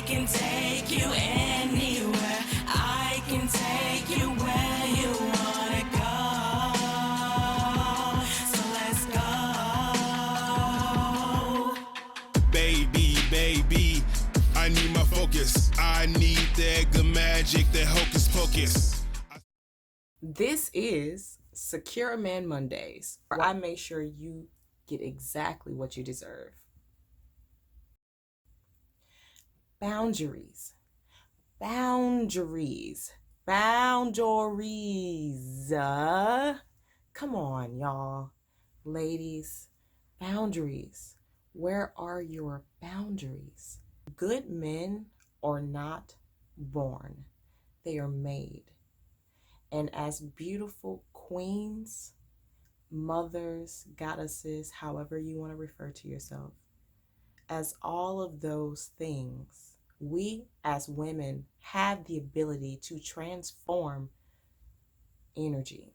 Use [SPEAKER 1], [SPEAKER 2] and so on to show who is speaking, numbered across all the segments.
[SPEAKER 1] can take you anywhere. I can take you where you wanna go. So let's go.
[SPEAKER 2] Baby, baby, I need my focus. I need that good magic, that hocus pocus.
[SPEAKER 3] This is Secure a Man Mondays, where I make sure you get exactly what you deserve. Boundaries. Boundaries. Boundaries. Come on, y'all. Ladies, boundaries. Where are your boundaries? Good men are not born, they are made. And as beautiful queens, mothers, goddesses, however you want to refer to yourself, as all of those things, we as women have the ability to transform energy.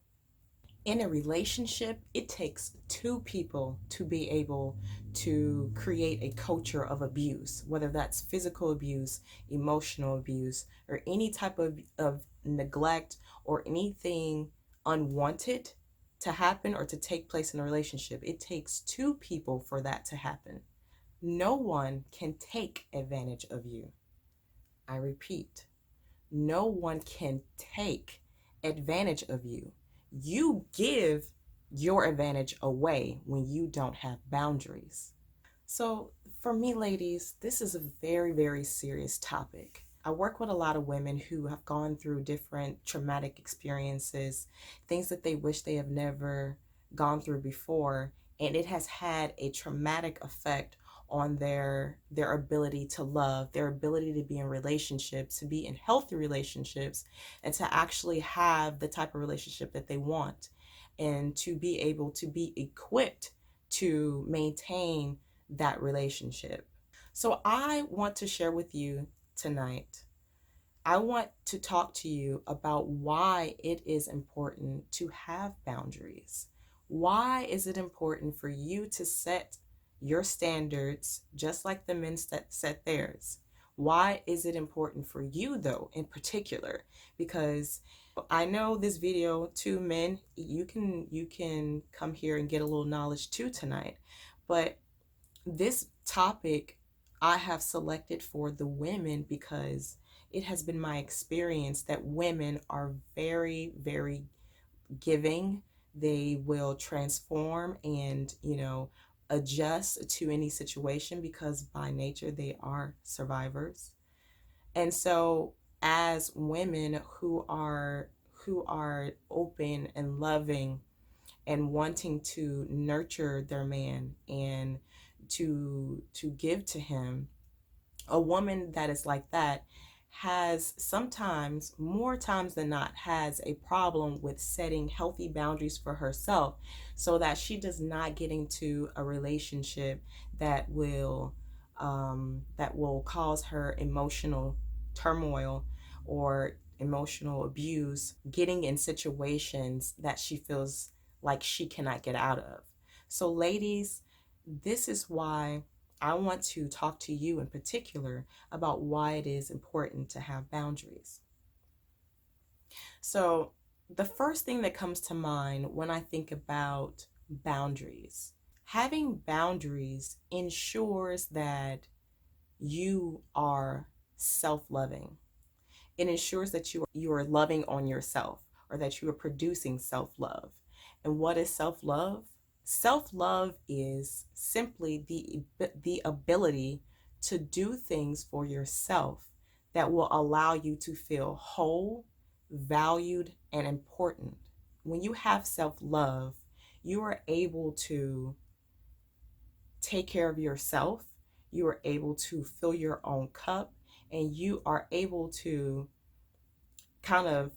[SPEAKER 3] In a relationship, it takes two people to be able to create a culture of abuse, whether that's physical abuse, emotional abuse, or any type of neglect or anything unwanted to happen or to take place in a relationship. It takes two people for that to happen. No one can take advantage of you. I repeat, no one can take advantage of you. You give your advantage away when you don't have boundaries. So for me, ladies, this is a very, very serious topic. I work with a lot of women who have gone through different traumatic experiences, things that they wish they have never gone through before, and it has had a traumatic effect on their ability to love, their ability to be in relationships, to be in healthy relationships, and to actually have the type of relationship that they want, and to be able to be equipped to maintain that relationship. So I want to share with you tonight, I want to talk to you about why it is important to have boundaries. Why is it important for you to set your standards just like the men set theirs? Why is it important for you though in particular? Because I know this video, too, men, you can come here and get a little knowledge too tonight. But this topic I have selected for the women because it has been my experience that women are very, very giving. They will transform and, adjust to any situation because by nature they are survivors. And so as women who are open and loving and wanting to nurture their man and to give to him, a woman that is like that has sometimes, more times than not, has a problem with setting healthy boundaries for herself so that she does not get into a relationship that will cause her emotional turmoil or emotional abuse, getting in situations that she feels like she cannot get out of. So ladies, this is why I want to talk to you in particular about why it is important to have boundaries. So the first thing that comes to mind when I think about boundaries, having boundaries ensures that you are self-loving. It ensures that you are loving on yourself, or that you are producing self-love. And what is self-love? Self-love is simply the ability to do things for yourself that will allow you to feel whole, valued, and important. When you have self-love, you are able to take care of yourself, you are able to fill your own cup, and you are able to kind of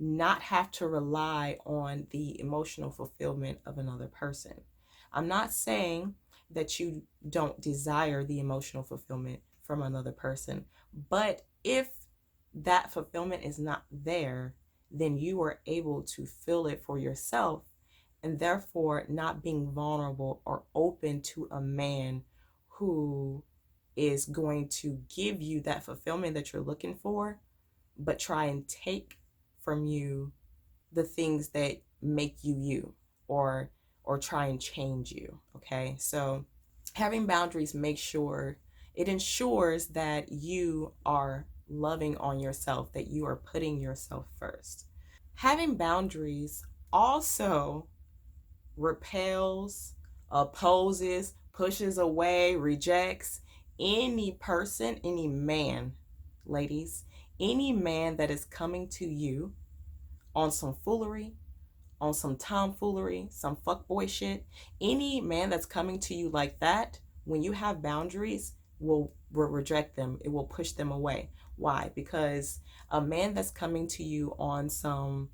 [SPEAKER 3] not have to rely on the emotional fulfillment of another person. I'm not saying that you don't desire the emotional fulfillment from another person, but if that fulfillment is not there, then you are able to fill it for yourself, and therefore not being vulnerable or open to a man who is going to give you that fulfillment that you're looking for, but try and take from you the things that make you you, or try and change you. Okay, so having boundaries it ensures that you are loving on yourself, that you are putting yourself first. Having boundaries also repels, opposes, pushes away, rejects any person, any man, ladies, any man that is coming to you on some foolery, on some tomfoolery, some fuckboy shit. Any man that's coming to you like that, when you have boundaries, will reject them. It will push them away. Why? Because a man that's coming to you on some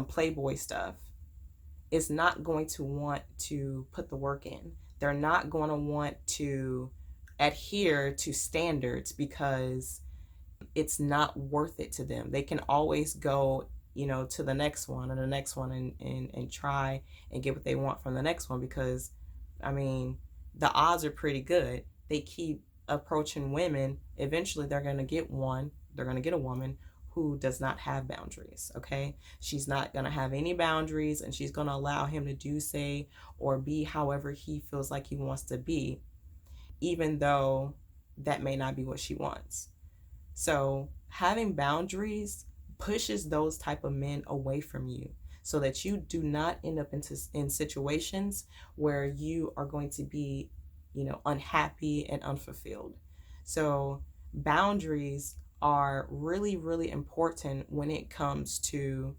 [SPEAKER 3] playboy stuff is not going to want to put the work in. They're not going to want to adhere to standards because it's not worth it to them. They can always go, to the next one and the next one, and try and get what they want from the next one, because the odds are pretty good. They keep approaching women. Eventually they're going to get a woman who does not have boundaries. Okay, she's not going to have any boundaries, and she's going to allow him to do, say, or be however he feels like he wants to be, even though that may not be what she wants. So having boundaries pushes those type of men away from you, so that you do not end up in situations where you are going to be, unhappy and unfulfilled. So boundaries are really, really important when it comes to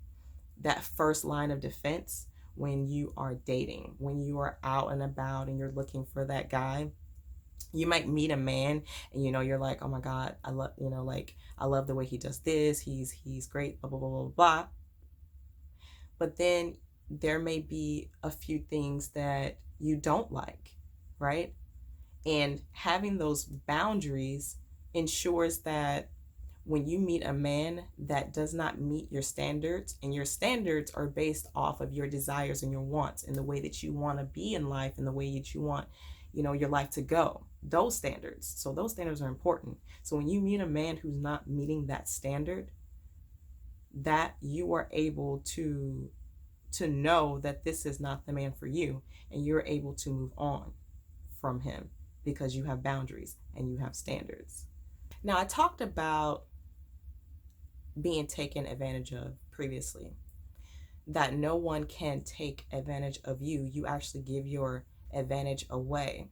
[SPEAKER 3] that first line of defense when you are dating, when you are out and about and you're looking for that guy. You might meet a man and you're like, oh my God, I love the way he does this, he's great, blah blah blah blah blah. But then there may be a few things that you don't like, right? And having those boundaries ensures that when you meet a man that does not meet your standards, and your standards are based off of your desires and your wants and the way that you want to be in life and the way that you want your life to go, those standards are important. So when you meet a man who's not meeting that standard, that you are able to know that this is not the man for you, and you're able to move on from him because you have boundaries and you have standards. Now, I talked about being taken advantage of previously, that no one can take advantage of you. You actually give your advantage away.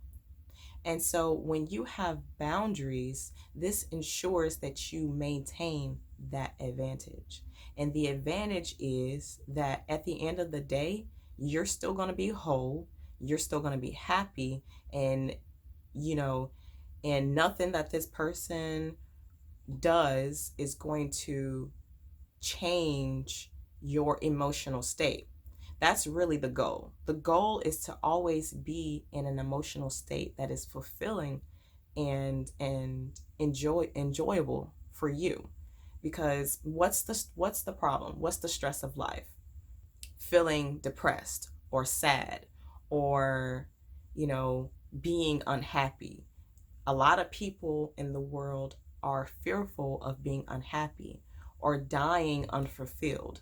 [SPEAKER 3] And so when you have boundaries, this ensures that you maintain that advantage. And the advantage is that at the end of the day, you're still going to be whole, you're still going to be happy, and and nothing that this person does is going to change your emotional state. That's really the goal. The goal is to always be in an emotional state that is fulfilling and enjoyable for you. Because what's the problem? What's the stress of life? Feeling depressed or sad, or being unhappy. A lot of people in the world are fearful of being unhappy or dying unfulfilled.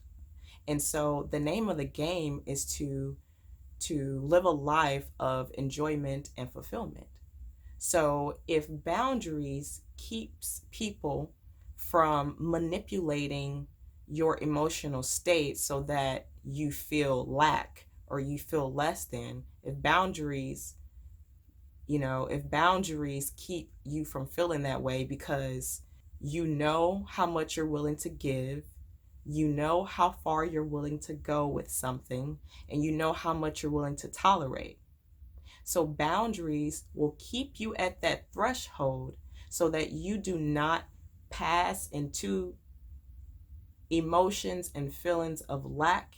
[SPEAKER 3] And so the name of the game is to live a life of enjoyment and fulfillment. So if boundaries keeps people from manipulating your emotional state so that you feel lack or you feel less than, if boundaries keep you from feeling that way because you know how much you're willing to give, you know how far you're willing to go with something, and you know how much you're willing to tolerate. So boundaries will keep you at that threshold so that you do not pass into emotions and feelings of lack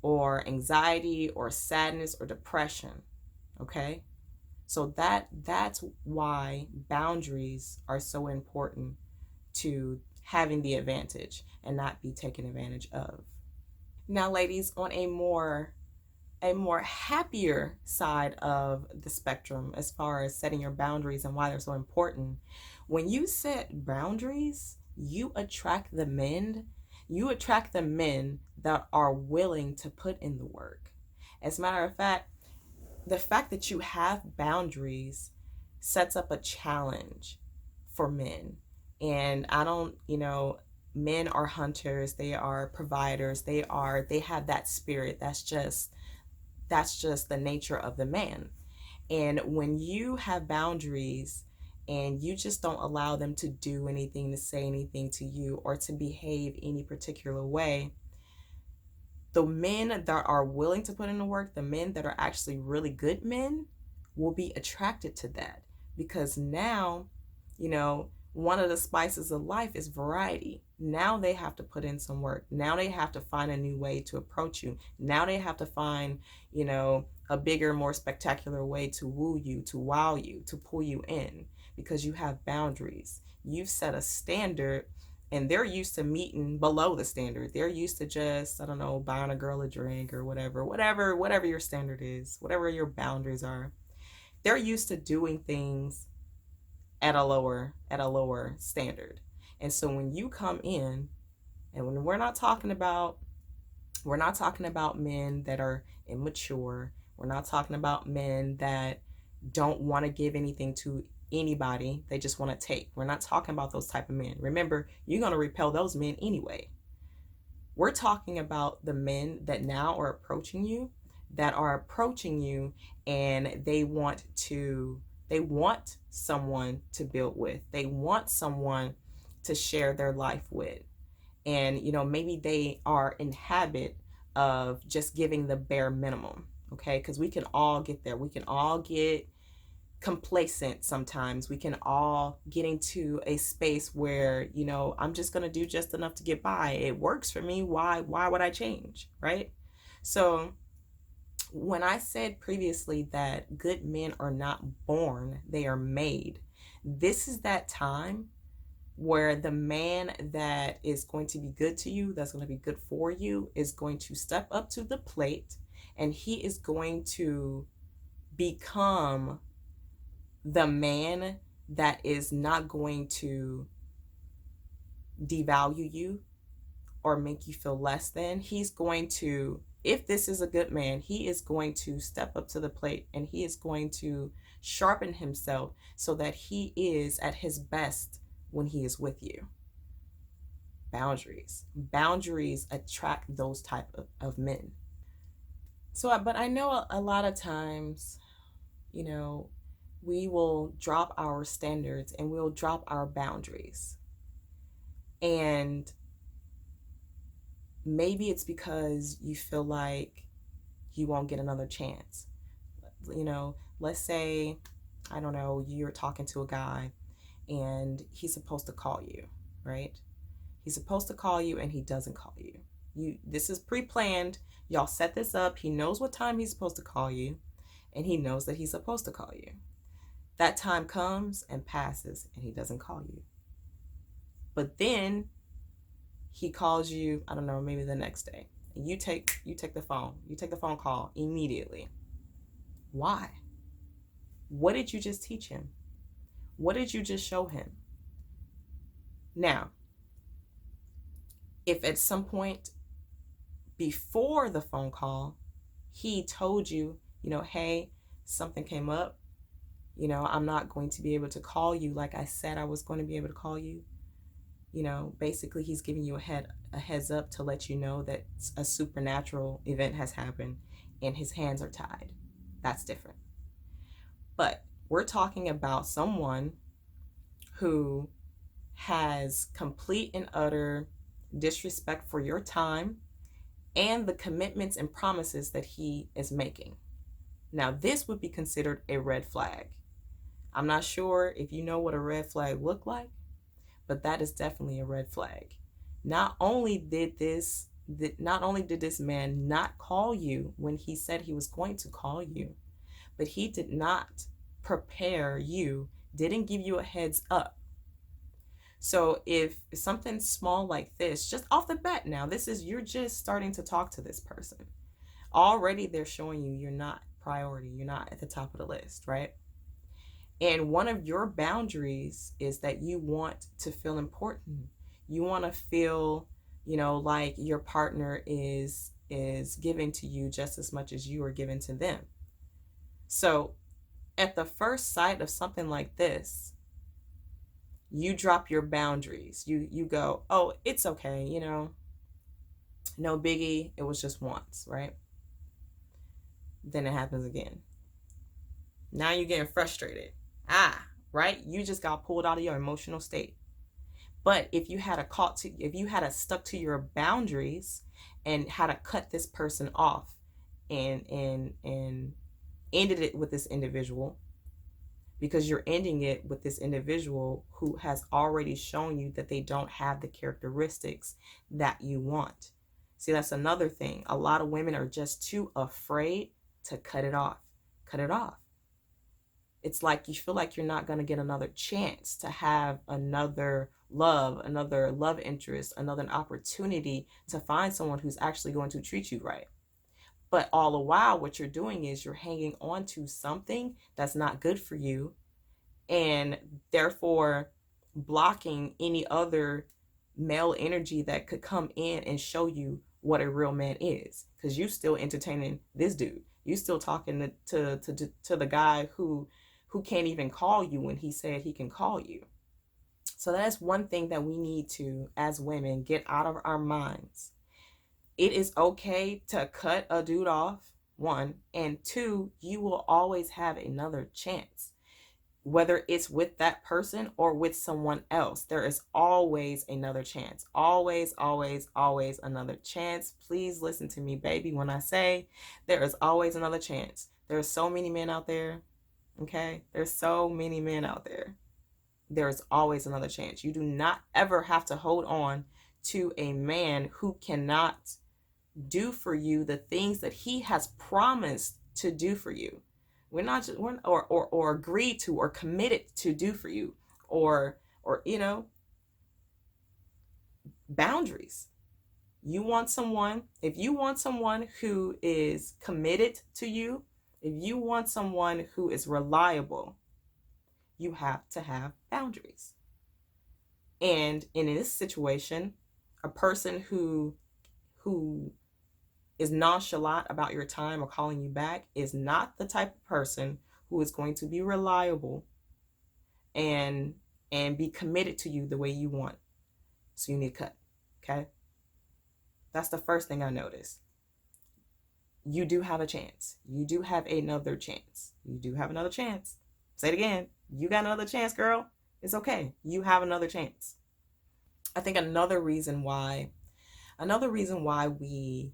[SPEAKER 3] or anxiety or sadness or depression. Okay? So that's why boundaries are so important to having the advantage and not be taken advantage of. Now, ladies, on a more a more happier side of the spectrum as far as setting your boundaries and why they're so important. When you set boundaries, you attract the men. You attract the men that are willing to put in the work. As a matter of fact, the fact that you have boundaries sets up a challenge for men. And I don't, men are hunters, they are providers, they have that spirit. That's just the nature of the man. And when you have boundaries and you just don't allow them to do anything, to say anything to you, or to behave any particular way, the men that are willing to put in the work, the men that are actually really good men, will be attracted to that. Because now, one of the spices of life is variety. Now they have to put in some work. Now they have to find a new way to approach you. Now they have to find, a bigger, more spectacular way to woo you, to wow you, to pull you in, because you have boundaries. You've set a standard, and they're used to meeting below the standard. They're used to just, I don't know, buying a girl a drink or whatever your standard is, whatever your boundaries are. They're used to doing things at a lower standard. And so when you come in, and when we're not talking about men that are immature, we're not talking about men that don't want to give anything to anybody, they just want to take. We're not talking about those type of men. Remember, you're going to repel those men anyway. We're talking about the men that now are approaching you, and they want someone to build with. They want someone to share their life with. And, maybe they are in habit of just giving the bare minimum. Okay. Because we can all get there. We can all get complacent sometimes. We can all get into a space where, I'm just going to do just enough to get by. It works for me. Why would I change? Right. So when I said previously that good men are not born, they are made, this is that time where the man that is going to be good to you, that's going to be good for you, is going to step up to the plate, and he is going to become the man that is not going to devalue you or make you feel less than. He's going to, if this is a good man, he is going to step up to the plate, and he is going to sharpen himself so that he is at his best when he is with you. Boundaries attract those type of men. So, but I know a lot of times, we will drop our standards and we'll drop our boundaries. And maybe it's because you feel like you won't get another chance. Let's say, I don't know, you're talking to a guy and he's supposed to call you, right? He's supposed to call you and he doesn't call you. This is pre-planned. Y'all set this up. He knows what time he's supposed to call you, and he knows that he's supposed to call you. That time comes and passes and he doesn't call you. But then he calls you, I don't know, maybe the next day. And you take the phone. You take the phone call immediately. Why? What did you just teach him? What did you just show him? Now, if at some point before the phone call, he told you, hey, something came up, I'm not going to be able to call you like I said I was going to be able to call you. Basically he's giving you a heads up to let you know that a supernatural event has happened and his hands are tied. That's different. But we're talking about someone who has complete and utter disrespect for your time and the commitments and promises that he is making. Now, this would be considered a red flag. I'm not sure if you know what a red flag look like, but that is definitely a red flag. Not only did this man not call you when he said he was going to call you, but he did not prepare you, didn't give you a heads up. So if something small like this, just off the bat now, you're just starting to talk to this person. Already they're showing you you're not priority, you're not at the top of the list, right? And one of your boundaries is that you want to feel important. You want to feel, like your partner is giving to you just as much as you are giving to them. So at the first sight of something like this, you drop your boundaries. You go, oh, it's okay, no biggie. It was just once, right? Then it happens again. Now you're getting frustrated. Right? You just got pulled out of your emotional state. But if you had stuck to your boundaries and had to cut this person off and ended it with this individual, because you're ending it with this individual who has already shown you that they don't have the characteristics that you want. See, that's another thing. A lot of women are just too afraid to cut it off. Cut it off. It's like you feel like you're not going to get another chance to have another love interest, another opportunity to find someone who's actually going to treat you right. But all the while, what you're doing is you're hanging on to something that's not good for you, and therefore blocking any other male energy that could come in and show you what a real man is, because you still entertaining this dude. You still talking to the guy who can't even call you when he said he can call you. So that's one thing that we need to, as women, get out of our minds. It is okay to cut a dude off, one, and two, you will always have another chance. Whether it's with that person or with someone else, there is always another chance. Always, always, always another chance. Please listen to me, baby, when I say there is always another chance. There are so many men out there, okay? There's so many men out there. There's always another chance. You do not ever have to hold on to a man who cannot do for you the things that he has promised to do for you. Or agreed to or committed to do for you, or boundaries. If you want someone who is committed to you, if you want someone who is reliable, you have to have boundaries. And in this situation, a person who is nonchalant about your time or calling you back is not the type of person who is going to be reliable and be committed to you the way you want. So you need to cut. Okay? That's the first thing I noticed. You do have a chance. You do have another chance. You do have another chance. Say it again. You got another chance, girl. It's okay. You have another chance. I think another reason why we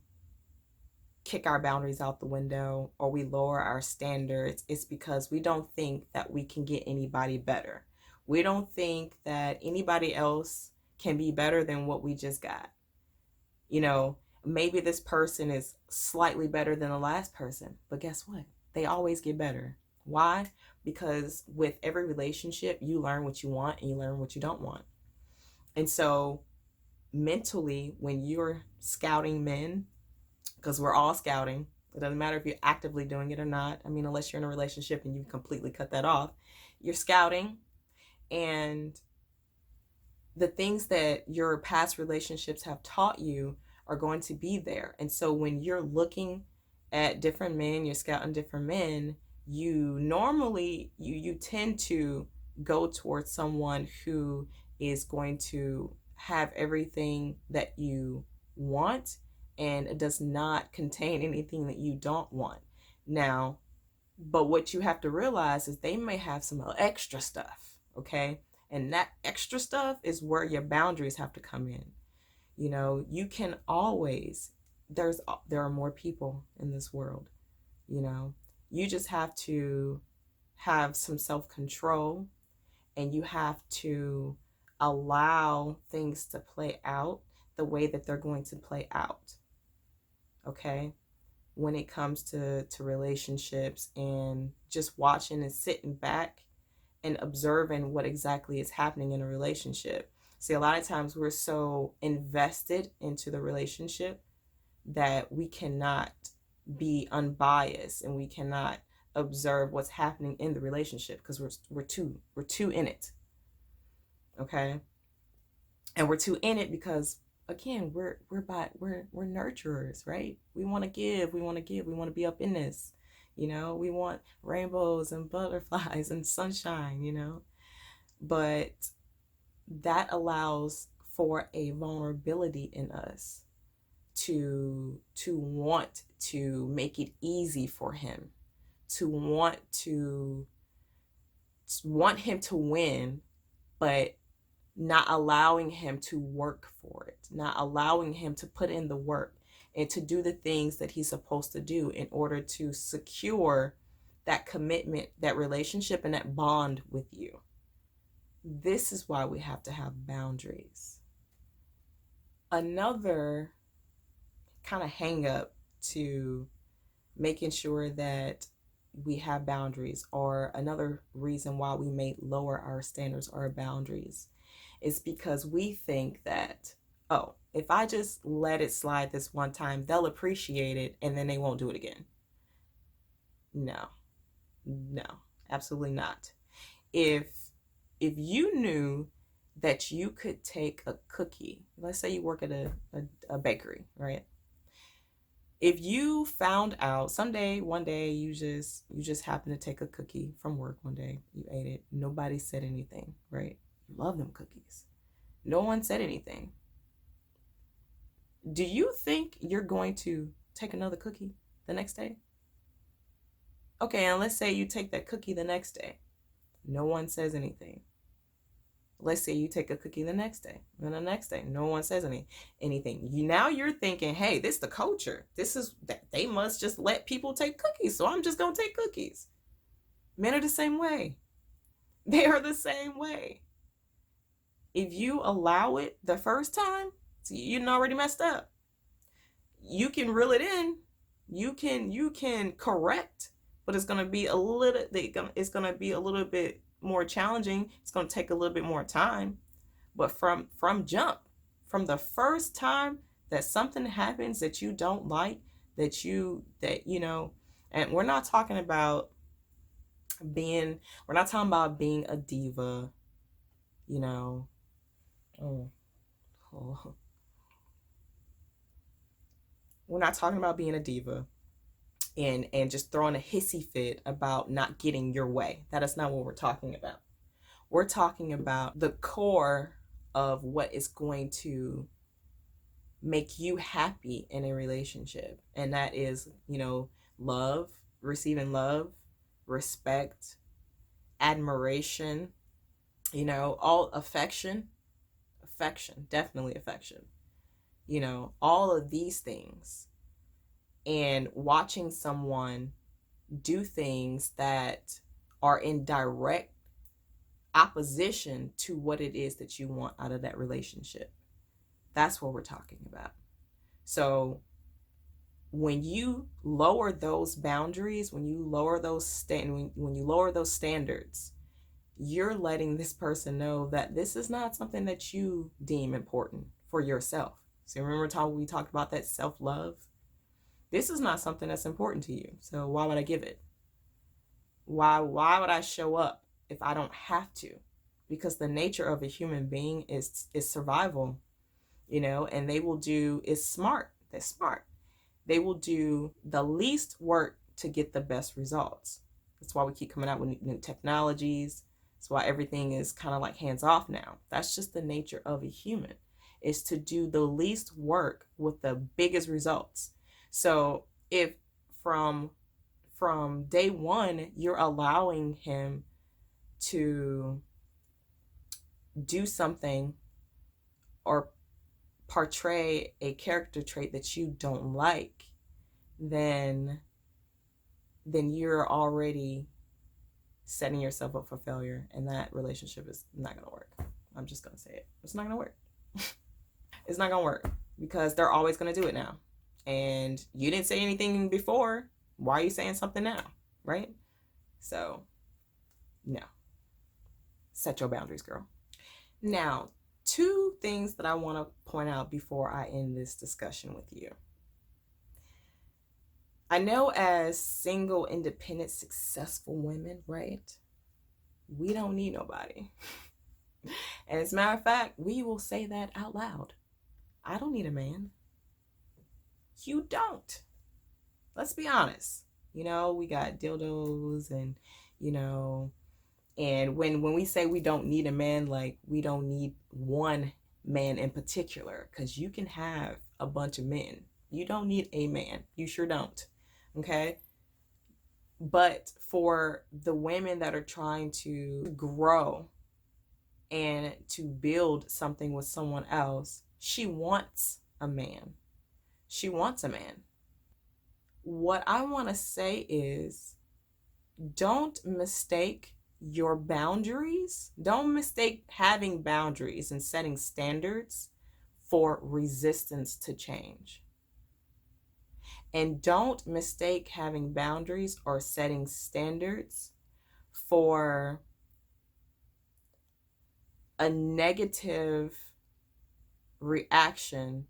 [SPEAKER 3] kick our boundaries out the window or we lower our standards is because we don't think that we can get anybody better. We don't think that anybody else can be better than what we just got. Maybe this person is slightly better than the last person, but guess what? They always get better. Why? Because with every relationship, you learn what you want and you learn what you don't want. And so mentally, when you're scouting men, because we're all scouting, it doesn't matter if you're actively doing it or not. I mean, unless you're in a relationship and you completely cut that off, you're scouting, and the things that your past relationships have taught you are going to be there. And so when you're looking at different men, you're scouting different men, you normally, you tend to go towards someone who is going to have everything that you want and it does not contain anything that you don't want. Now, but what you have to realize is they may have some extra stuff, okay? And that extra stuff is where your boundaries have to come in. You can always, there are more people in this world, you just have to have some self-control, and you have to allow things to play out the way that they're going to play out. Okay? When it comes to relationships, and just watching and sitting back and observing what exactly is happening in a relationship. See, a lot of times we're so invested into the relationship that we cannot be unbiased and we cannot observe what's happening in the relationship because we're too in it. Okay? And we're too in it because again, we're nurturers, right? We want to give, we want to be up in this. We want rainbows and butterflies and sunshine. But that allows for a vulnerability in us to want to make it easy for him, to want him to win, but not allowing him to work for it, not allowing him to put in the work and to do the things that he's supposed to do in order to secure that commitment, that relationship, and that bond with you. This is why we have to have boundaries. Another kind of hang up to making sure that we have boundaries, or another reason why we may lower our standards or our boundaries, is because we think that, oh, if I just let it slide this one time, they'll appreciate it and then they won't do it again. No, absolutely not. If you knew that you could take a cookie, let's say you work at a bakery, right? If you found out one day you just happened to take a cookie from work one day, you ate it, nobody said anything, right? You love them cookies. No one said anything. Do you think you're going to take another cookie the next day? Okay, and let's say you take that cookie the next day. No one says anything. Let's say you take a cookie the next day, and the next day, no one says anything. Now you're thinking, hey, this is the culture. This is that they must just let people take cookies, so I'm just gonna take cookies. Men are the same way. They are the same way. If you allow it the first time, you already messed up. You can reel it in. You can correct, but it's gonna be a little bit more challenging. It's going to take a little bit more time. But from jump, from the first time that something happens that you don't like, and we're not talking about being a diva, we're not talking about being a diva and just throwing a hissy fit about not getting your way. That is not what we're talking about. We're talking about the core of what is going to make you happy in a relationship. And that is, love, receiving love, respect, admiration, all affection, definitely affection, all of these things. And watching someone do things that are in direct opposition to what it is that you want out of that relationship. That's what we're talking about. So when you lower those boundaries, when you lower those standards, you're letting this person know that this is not something that you deem important for yourself. So remember we talked about that self-love? This is not something that's important to you. So why would I give it? Why would I show up if I don't have to? Because the nature of a human being is survival, and is smart. They're smart. They will do the least work to get the best results. That's why we keep coming out with new technologies. That's why everything is kind of like hands off now. That's just the nature of a human, is to do the least work with the biggest results. So if from day one, you're allowing him to do something or portray a character trait that you don't like, then you're already setting yourself up for failure, and that relationship is not going to work. I'm just going to say it. It's not going to work. It's not going to work because they're always going to do it now. And you didn't say anything before. Why are you saying something now? Right? So, no. Set your boundaries, girl. Now, 2 things that I want to point out before I end this discussion with you. I know as single, independent, successful women, right? We don't need nobody. And as a matter of fact, we will say that out loud. I don't need a man. You don't. Let's be honest. You know, we got dildos and, you know, and when we say we don't need a man, like we don't need one man in particular, because you can have a bunch of men. You don't need a man. You sure don't. Okay? But for the women that are trying to grow and to build something with someone else, she wants a man. She wants a man. What I want to say is, don't mistake your boundaries. Don't mistake having boundaries and setting standards for resistance to change. And don't mistake having boundaries or setting standards for a negative reaction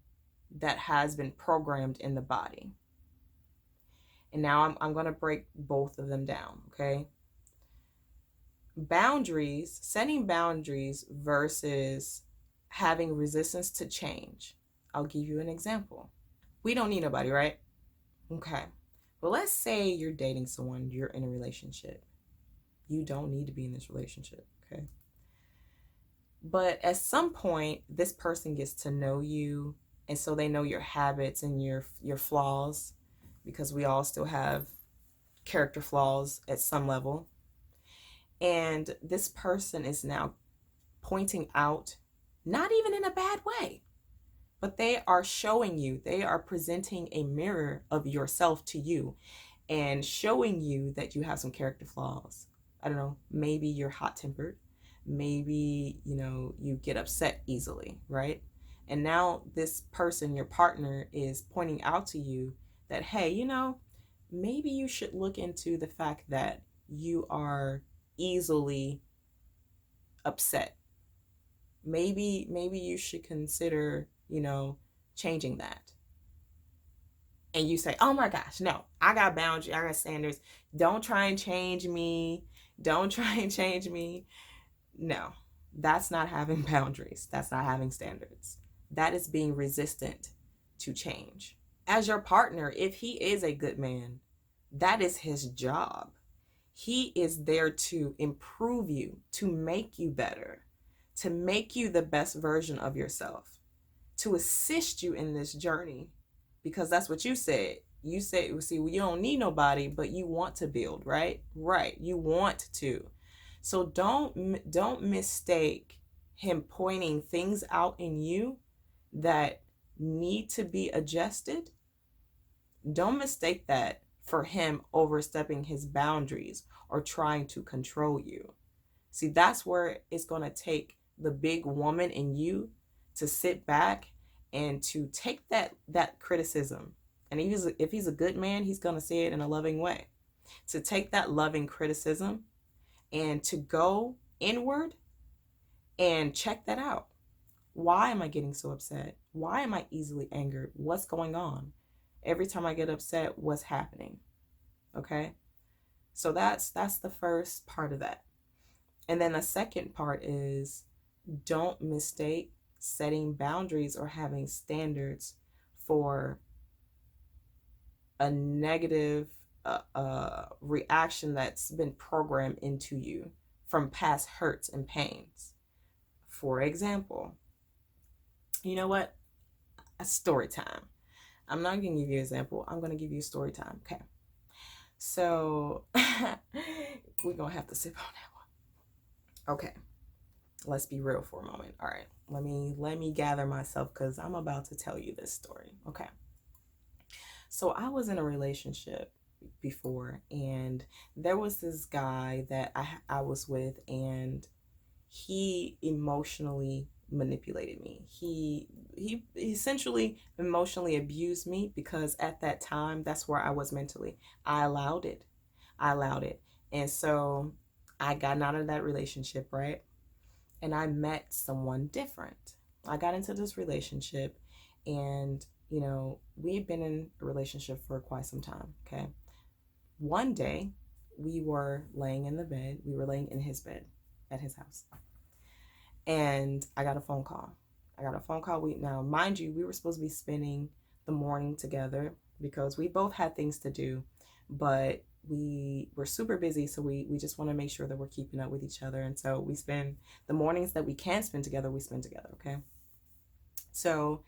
[SPEAKER 3] that has been programmed in the body. And now I'm going to break both of them down, okay? Boundaries, setting boundaries versus having resistance to change. I'll give you an example. We don't need nobody, right? Okay. But let's say you're dating someone, you're in a relationship. You don't need to be in this relationship, okay? But at some point, this person gets to know you, and so they know your habits and your flaws, because we all still have character flaws at some level. And this person is now pointing out, not even in a bad way, but they are showing you, they are presenting a mirror of yourself to you and showing you that you have some character flaws. I don't know, maybe you're hot-tempered. Maybe, you know, you get upset easily, right? And now this person, your partner, is pointing out to you that, hey, you know, maybe you should look into the fact that you are easily upset. Maybe you should consider, you know, changing that. And you say, oh my gosh, no, I got boundaries, I got standards. Don't try and change me. Don't try and change me. No, that's not having boundaries. That's not having standards. That is being resistant to change. As your partner, if he is a good man, that is his job. He is there to improve you, to make you better, to make you the best version of yourself, to assist you in this journey, because that's what you said. You said, see, well, you don't need nobody, but you want to build, right? Right. You want to. So don't mistake him pointing things out in you that need to be adjusted. Don't mistake that for him overstepping his boundaries or trying to control you. See, that's where it's going to take the big woman in you to sit back and to take that criticism. And if he's a good man, he's going to say it in a loving way. To take that loving criticism and to go inward and check that out. Why am I getting so upset? Why am I easily angered? What's going on? Every time I get upset, what's happening? Okay? So that's the first part of that. And then the second part is, don't mistake setting boundaries or having standards for a negative reaction that's been programmed into you from past hurts and pains. For example, you know what? A story time. I'm not going to give you an example. I'm going to give you a story time. Okay. So we're going to have to sip on that one. Okay. Let's be real for a moment. All right. Let me gather myself, because I'm about to tell you this story. Okay. So I was in a relationship before, and there was this guy that I was with, and he emotionally manipulated me. He essentially emotionally abused me, because at that time, that's where I was mentally. I allowed it. And so I got out of that relationship, right? And I met someone different. I got into this relationship, and you know, we've been in a relationship for quite some time. Okay. One day we were laying in the bed. We were laying in his bed at his house. And I got a phone call. Now, mind you, we were supposed to be spending the morning together because we both had things to do, but we were super busy. So we just want to make sure that we're keeping up with each other. And so we spend the mornings that we can spend together, we spend together. Okay. So,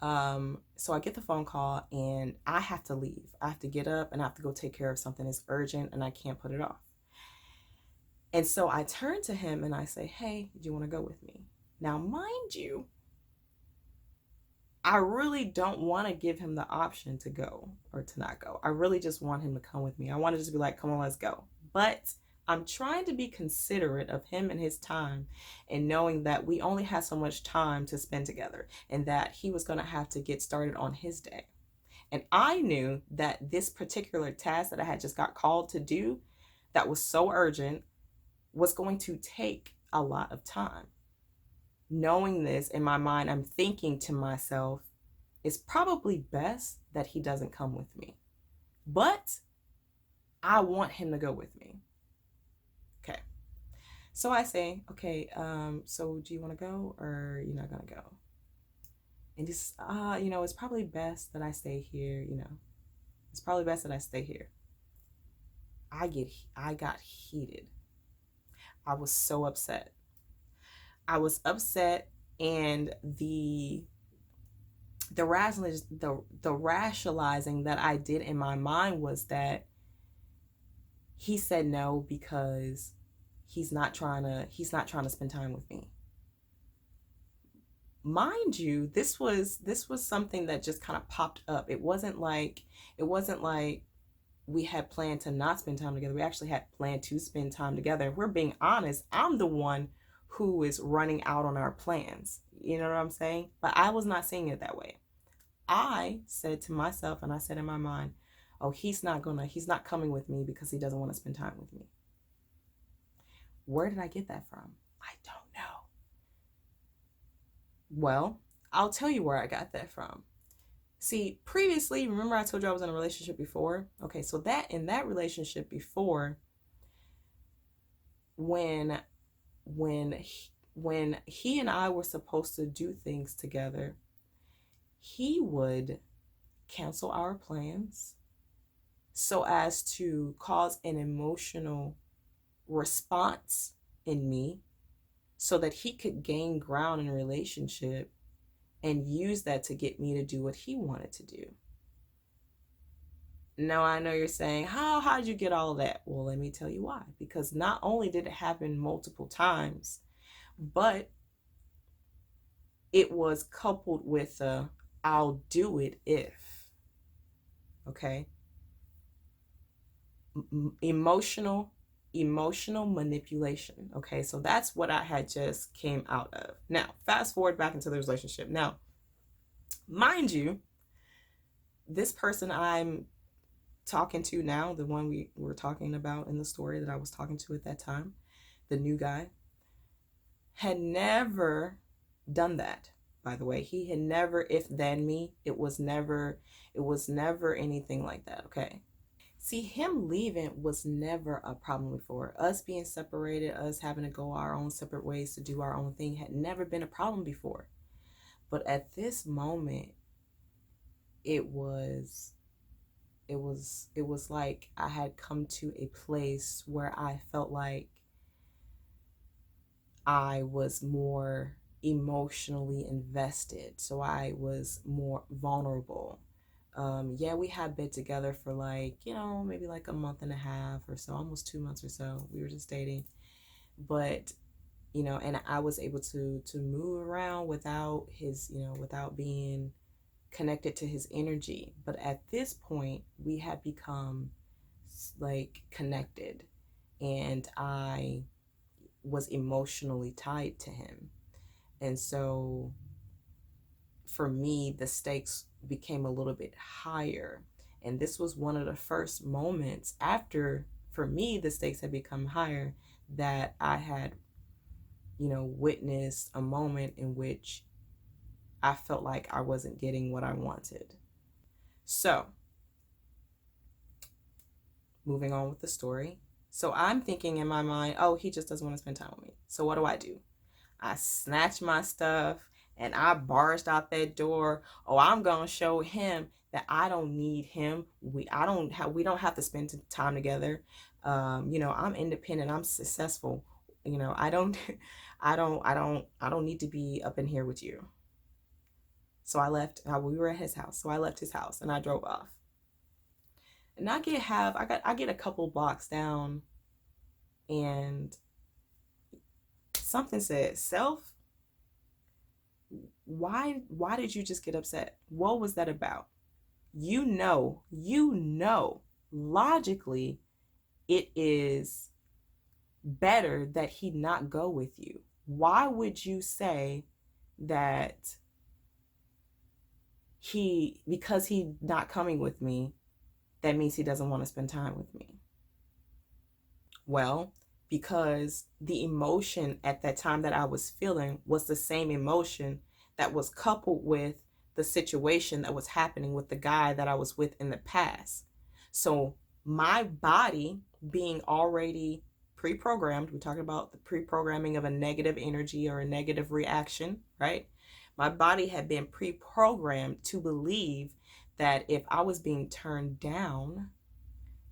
[SPEAKER 3] so I get the phone call and I have to leave. I have to get up and I have to go take care of something that's urgent and I can't put it off. And so I turn to him and I say, hey, do you want to go with me? Now, mind you, I really don't want to give him the option to go or to not go. I really just want him to come with me. I want to just be like, come on, let's go. But I'm trying to be considerate of him and his time and knowing that we only had so much time to spend together and that he was going to have to get started on his day. And I knew that this particular task that I had just got called to do that was so urgent was going to take a lot of time. Knowing this in my mind, I'm thinking to myself, it's probably best that he doesn't come with me. But I want him to go with me. Okay. So I say, okay, so do you want to go or you're not going to go? And just, it's probably best that I stay here, It's probably best that I stay here. I got heated. I was so upset. And the rationalizing that I did in my mind was that he said no because he's not trying to spend time with me. Mind you, this was something that just kind of popped up. It wasn't like we had planned to not spend time together. We actually had planned to spend time together. If we're being honest, I'm the one who is running out on our plans. You know what I'm saying? But I was not seeing it that way. I said to myself, and I said in my mind, oh, he's not coming with me because he doesn't want to spend time with me. Where did I get that from? I don't know. Well, I'll tell you where I got that from. See, previously, remember I told you I was in a relationship before? Okay, so in that relationship before, when he and I were supposed to do things together, he would cancel our plans so as to cause an emotional response in me so that he could gain ground in a relationship and use that to get me to do what he wanted to do. Now, I know you're saying, how did you get all of that? Well, let me tell you why. Because not only did it happen multiple times, but it was coupled with I'll do it if. Okay? Emotional manipulation. Okay, so that's what I had just came out of. Now, fast forward back into the relationship. Now, mind you, this person I'm talking to now, the one we were talking about in the story that I was talking to at that time, the new guy, had never done that. By the way, he had never if then me. It was never anything like that. Okay. See, him leaving was never a problem before. Us being separated, us having to go our own separate ways to do our own thing had never been a problem before. But at this moment, it was like I had come to a place where I felt like I was more emotionally invested. So I was more vulnerable. Yeah, we had been together for maybe like a month and a half or so, almost 2 months or so. We were just dating. But, and I was able to move around without his, without being connected to his energy. But at this point, we had become connected, and I was emotionally tied to him. And so for me, the stakes became a little bit higher. And this was one of the first moments after, for me, the stakes had become higher, that I had, witnessed a moment in which I felt like I wasn't getting what I wanted. So, moving on with the story. So I'm thinking in my mind, oh, he just doesn't want to spend time with me. So what do? I snatched my stuff and I barged out that door. Oh, I'm gonna show him that I don't need him. We don't have to spend time together. I'm independent. I'm successful. I don't I don't need to be up in here with you. So I left. We were at his house. So I left his house and I drove off. And I get a couple blocks down, and something said, "Self, why did you just get upset? What was that about? You know, logically, it is better that he not go with you. Why would you say that because he not coming with me, that means he doesn't want to spend time with me?" Well, because the emotion at that time that I was feeling was the same emotion that was coupled with the situation that was happening with the guy that I was with in the past. So my body being already pre-programmed, we're talking about the pre-programming of a negative energy or a negative reaction, right? My body had been pre-programmed to believe that if I was being turned down,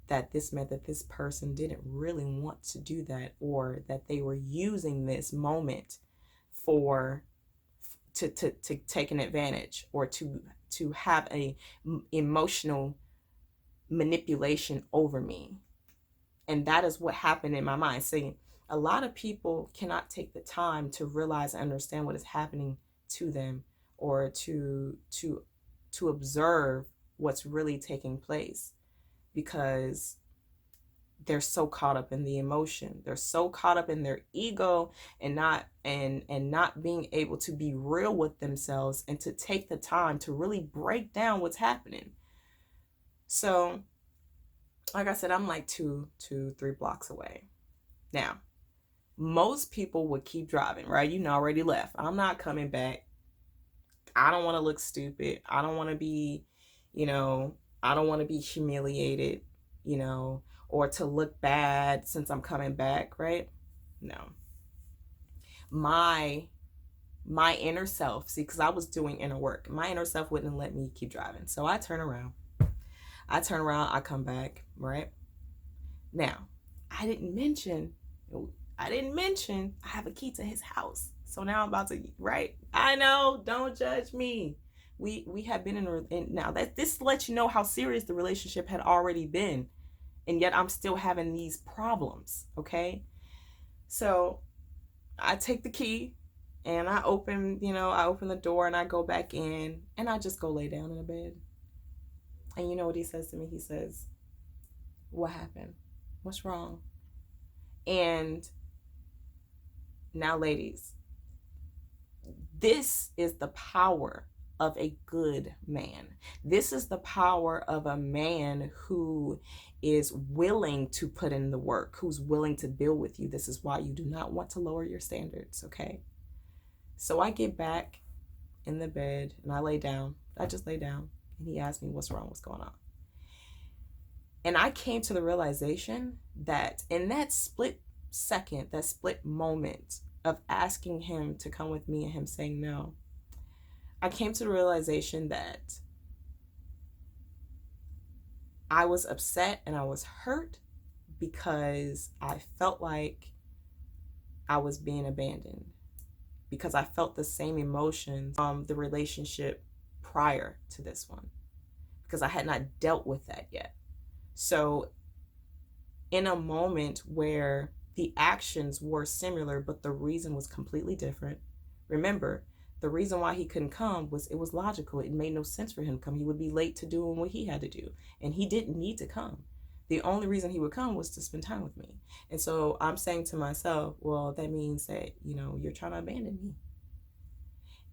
[SPEAKER 3] that this meant that this person didn't really want to do that, or that they were using this moment to take an advantage, or to have a emotional manipulation over me. And that is what happened in my mind. See, a lot of people cannot take the time to realize and understand what is happening to them, or to observe what's really taking place, because they're so caught up in the emotion. They're so caught up in their ego and not being able to be real with themselves and to take the time to really break down what's happening. So, like I said, I'm like 3 blocks away. Now, most people would keep driving, right? I already left. I'm not coming back. I don't want to look stupid. I don't want to be, I don't want to be humiliated, or to look bad since I'm coming back, right? No. My inner self, see, because I was doing inner work, my inner self wouldn't let me keep driving. So I turn around, I come back, right? Now, I didn't mention I have a key to his house. So now I'm about to, right? I know, don't judge me. We have been in now that this lets you know how serious the relationship had already been, and yet I'm still having these problems, okay? So I take the key and I open the door and I go back in and I just go lay down in the bed. And you know what he says to me? He says, "What happened? What's wrong?" And now, ladies, this is the power of a good man. This is the power of a man who is willing to put in the work, who's willing to build with you. This is why you do not want to lower your standards, okay? So I get back in the bed and I lay down. I just lay down and he asked me, "What's wrong? What's going on?" And I came to the realization that in that split second, that split moment of asking him to come with me and him saying no, I came to the realization that I was upset and I was hurt because I felt like I was being abandoned, because I felt the same emotions from the relationship prior to this one, because I had not dealt with that yet. So in a moment where the actions were similar, but the reason was completely different. Remember, the reason why he couldn't come was, it was logical. It made no sense for him to come. He would be late to doing what he had to do, and he didn't need to come. The only reason he would come was to spend time with me. And so I'm saying to myself, well, that means that, you're trying to abandon me.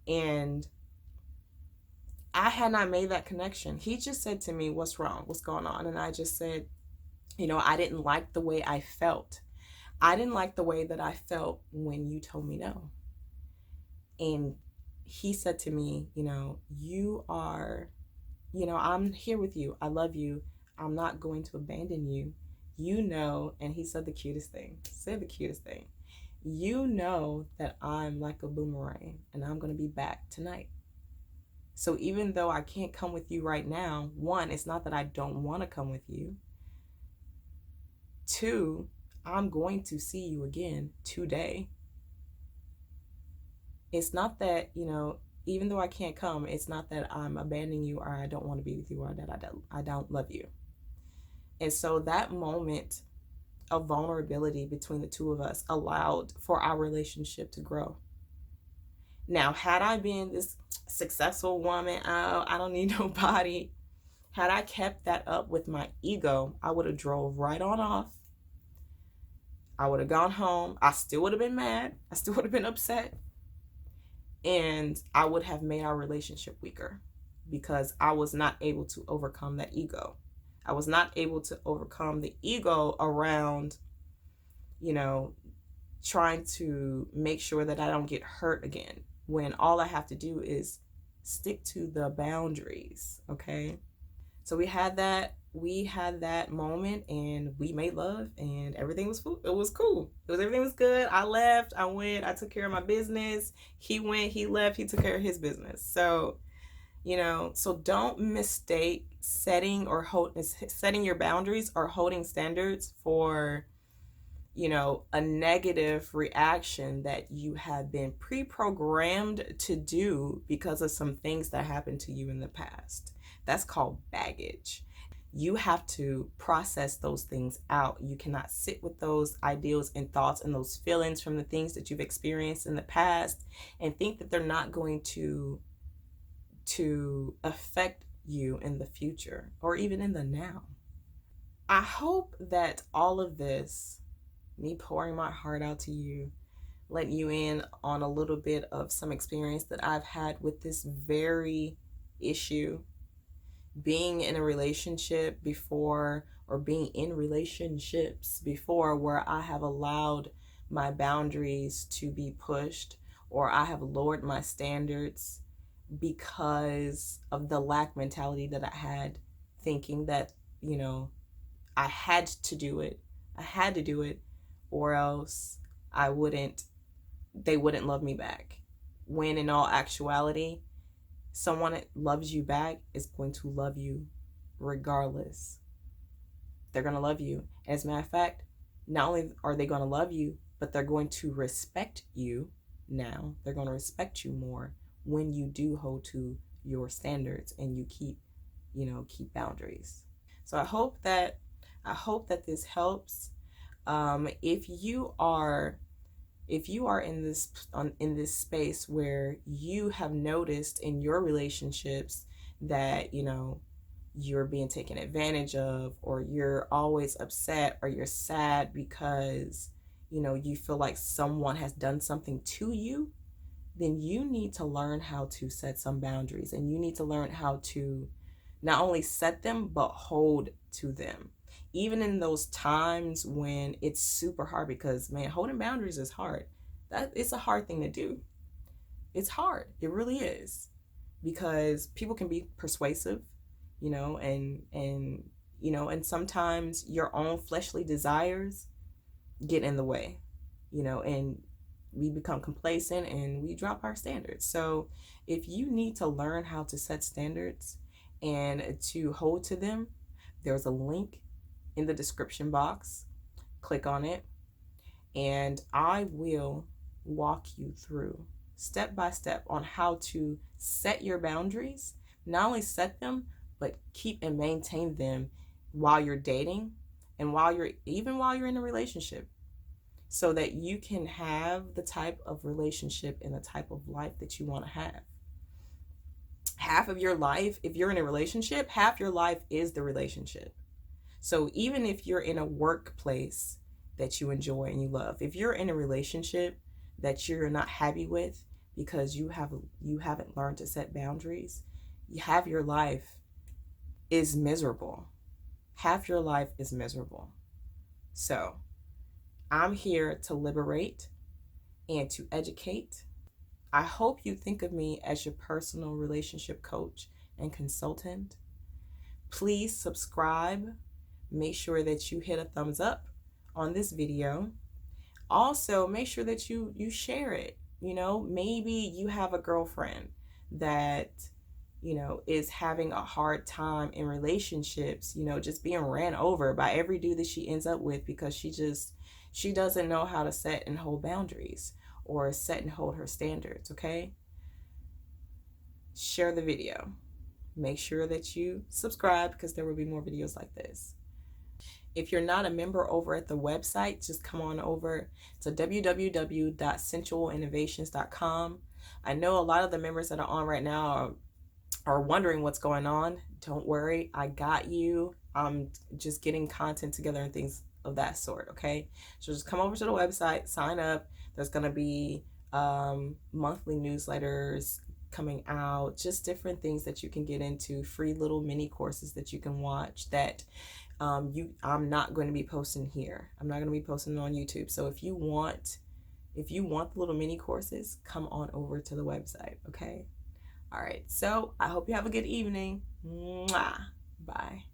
[SPEAKER 3] And I had not made that connection. He just said to me, "What's wrong? What's going on?" And I just said, I didn't like the way I felt. I didn't like the way that I felt when you told me no. And he said to me, you are, I'm here with you. I love you. I'm not going to abandon you. And he said the cutest thing. Said the cutest thing. You know that I'm like a boomerang and I'm going to be back tonight. So even though I can't come with you right now, one, it's not that I don't want to come with you. Two, I'm going to see you again today. It's not that, even though I can't come, it's not that I'm abandoning you or I don't want to be with you or that I don't love you. And so that moment of vulnerability between the two of us allowed for our relationship to grow. Now, had I been this successful woman, I don't need nobody. Had I kept that up with my ego, I would have drove right on off. I would have gone home. I still would have been mad. I still would have been upset. And I would have made our relationship weaker because I was not able to overcome that ego. I was not able to overcome the ego around, trying to make sure that I don't get hurt again, when all I have to do is stick to the boundaries. Okay. So we had that moment and we made love and everything was cool. It was cool. Everything was good. I left, I went, I took care of my business. He went, he left, he took care of his business. So, so don't mistake setting your boundaries or holding standards for, a negative reaction that you have been pre-programmed to do because of some things that happened to you in the past. That's called baggage. You have to process those things out. You cannot sit with those ideals and thoughts and those feelings from the things that you've experienced in the past and think that they're not going to affect you in the future or even in the now. I hope that all of this, me pouring my heart out to you, letting you in on a little bit of some experience that I've had with this very issue, being in a relationship before or being in relationships before where I have allowed my boundaries to be pushed or I have lowered my standards because of the lack mentality that I had, thinking that, I had to do it. Or else they wouldn't love me back. When in all actuality, someone that loves you back is going to love you regardless. They're going to love you. As a matter of fact, not only are they going to love you, but they're going to respect you now. They're going to respect you more when you do hold to your standards and you keep boundaries. So I hope that this helps. If you are in this space where you have noticed in your relationships that you're being taken advantage of, or you're always upset or you're sad because you feel like someone has done something to you, then you need to learn how to set some boundaries, and you need to learn how to not only set them but hold to them. Even in those times when it's super hard, because man, holding boundaries is hard. It's a hard thing to do. It's hard. It really is, because people can be persuasive, and sometimes your own fleshly desires get in the way, and we become complacent and we drop our standards. So if you need to learn how to set standards and to hold to them, there's a link in the description box. Click on it and I will walk you through step by step on how to set your boundaries. Not only set them, but keep and maintain them while you're dating and while you're in a relationship, so that you can have the type of relationship and the type of life that you want to have. Half of your life, if you're in a relationship, half your life is the relationship. So even if you're in a workplace that you enjoy and you love, if you're in a relationship that you're not happy with because you haven't learned to set boundaries, half your life is miserable. Half your life is miserable. So I'm here to liberate and to educate I hope you think of me as your personal relationship coach and consultant. Please subscribe. Make sure that you hit a thumbs up on this video. Also, make sure that you share it. You know, maybe you have a girlfriend that, you know, is having a hard time in relationships, you know, just being ran over by every dude that she ends up with because she doesn't know how to set and hold boundaries or set and hold her standards, okay? Share the video. Make sure that you subscribe because there will be more videos like this. If you're not a member over at the website, just come on over to www.sensualinnovations.com. I know a lot of the members that are on right now are wondering what's going on. Don't worry, I got you. I'm just getting content together and things of that sort, okay? So just come over to the website, sign up. There's going to be monthly newsletters coming out, just different things that you can get into, free little mini courses that you can watch that I'm not going to be posting here. I'm not going to be posting on YouTube. So if you want the little mini courses, come on over to the website, okay? All right. So I hope you have a good evening. Mwah. Bye.